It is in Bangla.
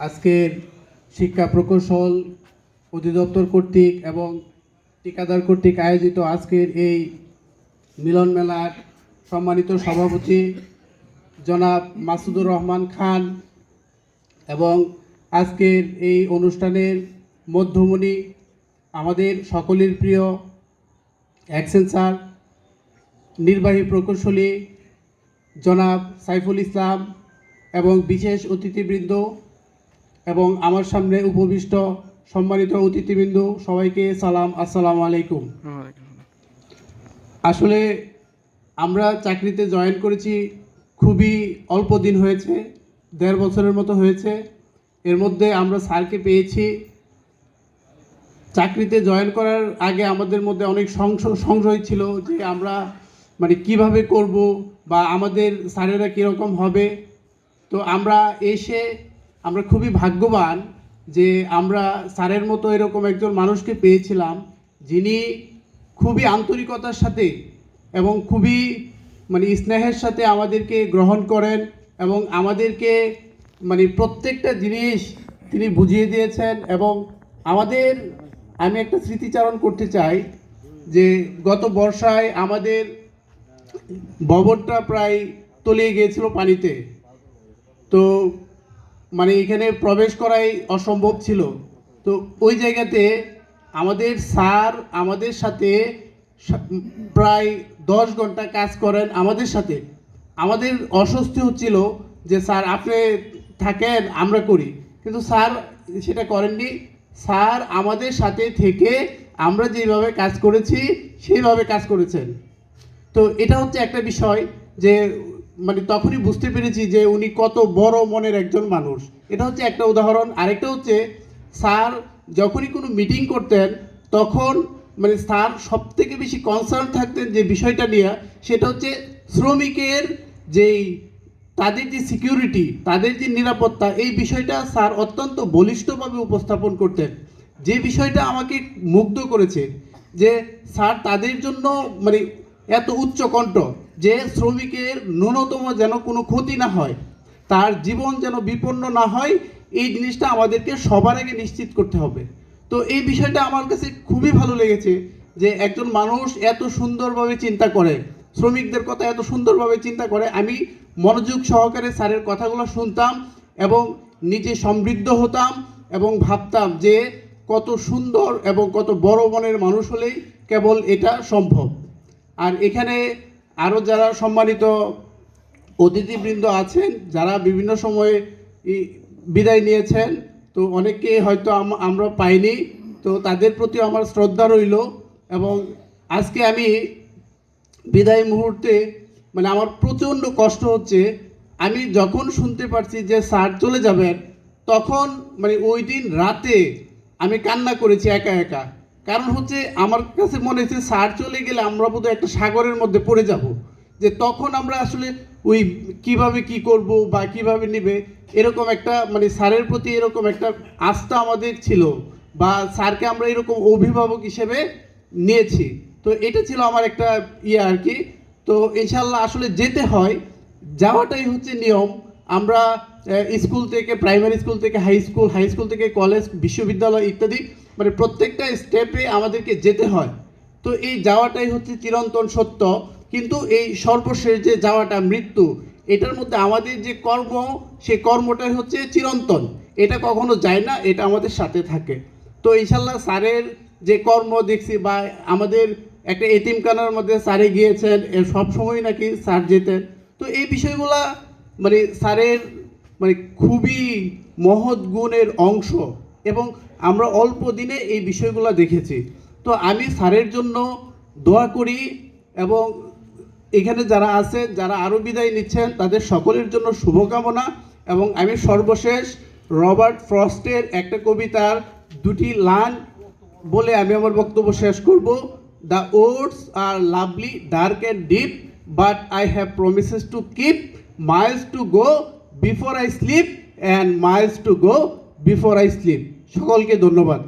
আজকের শিক্ষা প্রকৌশল অধিদপ্তর কর্তৃক এবং ঠিকাদার কর্তৃক আয়োজিত আজকের এই মিলন মেলার সম্মানিত সভাপতি জনাব মাসুদুর রহমান খান এবং আজকের এই অনুষ্ঠানের মধ্যমণি আমাদের সকলের প্রিয় এক্সেন্সার নির্বাহী প্রকৌশলী জনাব সাইফুল ইসলাম এবং বিশেষ অতিথিবৃন্দ এবং আমার সামনে উপবিষ্ট সম্মানিত অতিথিবৃন্দ, সবাইকে সালাম, আসসালামু আলাইকুম। আসলে আমরা চাকরিতে জয়েন করেছি খুবই অল্প দিন হয়েছে, 1.5 বছরের মতো হয়েছে। এর মধ্যে আমরা স্যারকে পেয়েছি। চাকরিতে জয়েন করার আগে আমাদের মধ্যে অনেক সংশয় ছিল যে আমরা কিভাবে করব বা আমাদের স্যারেরা কীরকম হবে। তো আমরা খুবই ভাগ্যবান যে আমরা স্যারের মতো এরকম একজন মানুষকে পেয়েছিলাম, যিনি খুবই আন্তরিকতার সাথে এবং খুবই স্নেহের সাথে আমাদেরকে গ্রহণ করেন এবং আমাদেরকে প্রত্যেকটা জিনিস তিনি বুঝিয়ে দিয়েছেন। এবং আমি একটা স্মৃতিচারণ করতে চাই যে গত বর্ষায় আমাদের ভবনটা প্রায় তলিয়ে গিয়েছিল পানিতে। তো এখানে প্রবেশ করাই অসম্ভব ছিল। তো ওই জায়গাতে আমাদের স্যার আমাদের সাথে প্রায় 10 ঘন্টা কাজ করেন আমাদের সাথে। আমাদের অস্বস্তি হচ্ছিল যে স্যার আপনি থাকেন, আমরা করি, কিন্তু স্যার সেটা করেননি। স্যার আমাদের সাথে থেকে আমরা যেভাবে কাজ করেছি সেইভাবে কাজ করেছেন। তো এটা হচ্ছে একটা বিষয় যে তখনই বুঝতে পেরেছি যে উনি কত বড় মনের একজন মানুষ। এটা হচ্ছে একটা উদাহরণ। আরেকটা হচ্ছে স্যার যখনই কোনো মিটিং করতেন তখন স্যার সবথেকে বেশি কনসার্ন থাকতেন যে বিষয়টা নিয়ে, সেটা হচ্ছে শ্রমিকের তাদের যে সিকিউরিটি, তাদের যে নিরাপত্তা, এই বিষয়টা স্যার অত্যন্ত বলিষ্ঠভাবে উপস্থাপন করতেন। যে বিষয়টা আমাকে মুগ্ধ করেছে যে স্যার তাদের জন্য এত উচ্চ কণ্ঠ যে শ্রমিকের ন্যূনতম যেন কোনো ক্ষতি না হয়, তার জীবন যেন বিপন্ন না হয়, এই জিনিসটা আমাদেরকে সবার আগে নিশ্চিত করতে হবে। তো এই বিষয়টা আমার কাছে খুবই ভালো লেগেছে যে একজন মানুষ এত সুন্দরভাবে চিন্তা করে, শ্রমিকদের কথা এত সুন্দরভাবে চিন্তা করে। আমি মনোযোগ সহকারে স্যারের কথাগুলো শুনতাম এবং নিজে সমৃদ্ধ হতাম এবং ভাবতাম যে কত সুন্দর এবং কত বড় মনের মানুষ হলেই কেবল এটা সম্ভব। আর এখানে আরও যারা সম্মানিত অতিথিবৃন্দ আছেন, যারা বিভিন্ন সময়ে বিদায় নিয়েছেন, তো অনেকে হয়তো আমরা পাইনি, তো তাদের প্রতি আমার শ্রদ্ধা রইল। এবং আজকে আমি বিদায় মুহূর্তে আমার প্রচণ্ড কষ্ট হচ্ছে। আমি যখন শুনতে পারছি যে স্যার চলে যাবেন, তখন ওই দিন রাতে আমি কান্না করেছি একা একা। কারণ হচ্ছে আমার কাছে মনে হচ্ছে স্যার চলে গেলে আমরা বোধহয় একটা সাগরের মধ্যে পড়ে যাব, যে তখন আমরা আসলে ওই কিভাবে কি করব বা কিভাবে নেবে, এরকম একটা স্যারের প্রতি এরকম একটা আস্থা আমাদের ছিল, বা স্যারকে আমরা এরকম অভিভাবক হিসেবে নিয়েছি। তো এটা ছিল আমার একটা আর কি। তো ইনশাল্লাহ আসলে যেতে হয়, যাওয়াটাই হচ্ছে নিয়ম। আমরা স্কুল থেকে, প্রাইমারি স্কুল থেকে হাই স্কুল থেকে কলেজ, বিশ্ববিদ্যালয় ইত্যাদি প্রত্যেকটা স্টেপে আমাদেরকে যেতে হয়। তো এই যাওয়াটাই হচ্ছে চিরন্তন সত্য। কিন্তু এই সর্বশেষ যে যাওয়াটা, মৃত্যু, এটার মধ্যে আমাদের যে কর্ম, সেই কর্মটাই হচ্ছে চিরন্তন। এটা কখনো যায় না, এটা আমাদের সাথে থাকে। তো ইনশাল্লাহ স্যারের যে কর্ম দেখছি, বা আমাদের একটা এতিমখানার মধ্যে স্যারে গিয়েছেন, এর সবসময় নাকি স্যার যেতেন। তো এই বিষয়গুলা স্যারের খুবই মহৎ গুণের অংশ, এবং আমরা অল্প দিনে এই বিষয়গুলো দেখেছি। তো আমি স্যারের জন্য দোয়া করি, এবং এখানে যারা আছে, যারা আরও বিদায় নিচ্ছেন, তাদের সকলের জন্য শুভকামনা। এবং আমি সর্বশেষ রবার্ট ফ্রস্টের একটা কবিতার 2টি লাইন বলে আমি আমার বক্তব্য শেষ করব। The woods are lovely, dark and deep, but I have promises to keep, miles to go before I sleep and miles to go before I sleep. সকলকে ধন্যবাদ।